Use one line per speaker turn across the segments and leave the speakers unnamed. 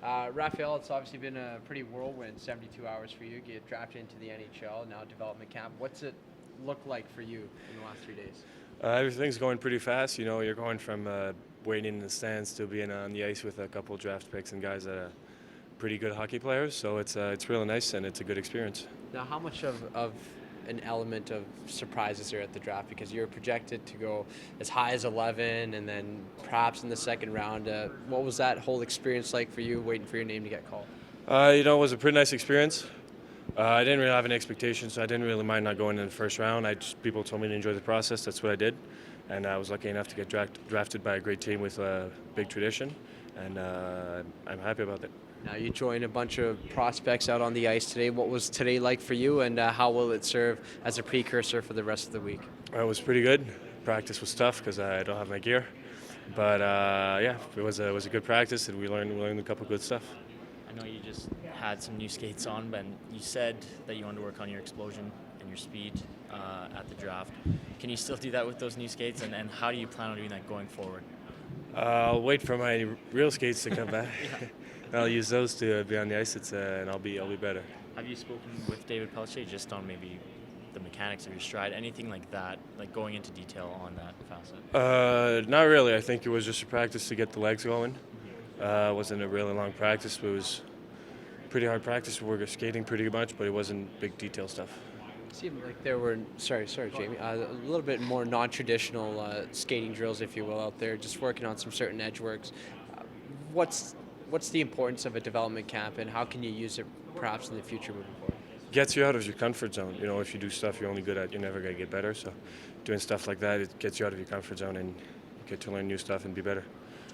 Raphael, it's obviously been a pretty whirlwind 72 hours for you. Get drafted into the NHL, now development camp. What's it look like for you in the last 3 days?
Everything's going pretty fast. You know, you're going from waiting in the stands to being on the ice with a couple draft picks and guys that are pretty good hockey players. So it's really nice and it's a good experience.
Now, how much of an element of surprise is there at the draft? Because you're projected to go as high as 11 and then perhaps in the second round. What was that whole experience like for you, waiting for your name to get called?
You know, it was a pretty nice experience. I didn't really have any expectations, so I didn't really mind not going in the first round. People told me to enjoy the process. That's what I did, and I was lucky enough to get drafted by a great team with a big tradition, and I'm happy about that.
Now, you joined a bunch of prospects out on the ice today. What was today like for you, and how will it serve as a precursor for the rest of the week?
It was pretty good. Practice was tough because I don't have my gear, but yeah, it was a good practice, and we learned a couple good stuff.
I know you just had some new skates on, but you said that you wanted to work on your explosion and your speed at the draft. Can you still do that with those new skates, and how do you plan on doing that going forward?
I'll wait for my real skates to come back.
Yeah.
I'll use those to be on the ice, and I'll be better.
Have you spoken with David Pelche just on maybe the mechanics of your stride, anything like that, like going into detail on that facet?
Not really. I think it was just a practice to get the legs going. It wasn't a really long practice, but it was pretty hard practice. We were skating pretty much, but it wasn't big detail stuff.
It seemed like there were, sorry, Jamie, a little bit more non-traditional skating drills, if you will, out there, just working on some certain edge works. What's the importance of a development camp, and how can you use it perhaps in the future moving forward?
Gets you out of your comfort zone. You know, if you do stuff you're only good at, you're never going to get better. So doing stuff like that, it gets you out of your comfort zone and you get to learn new stuff and be better.
Do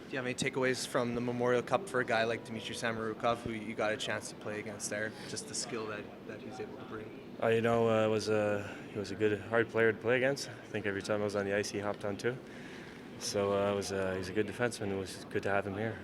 you have any takeaways from the Memorial Cup for a guy like Dmitry Samorukov, who you got a chance to play against there? Just the skill that he's able to bring.
You know, he was a good, hard player to play against. I think every time I was on the ice, he hopped on too. So he's a good defenseman. It was good to have him here.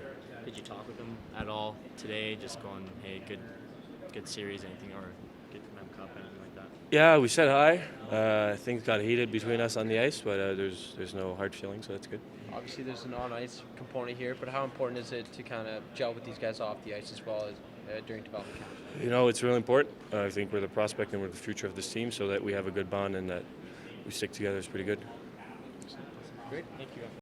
Did you talk with him at all today, just going, hey, good series, anything, or good Mem Cup, anything like that?
Yeah, we said hi. Things got heated between us on the ice, but there's no hard feelings, so that's good.
Obviously, there's an on-ice component here, but how important is it to kind of gel with these guys off the ice as well as during development camp?
You know, it's really important. I think we're the prospect and we're the future of this team, so that we have a good bond and that we stick together is pretty good.
Great, thank you.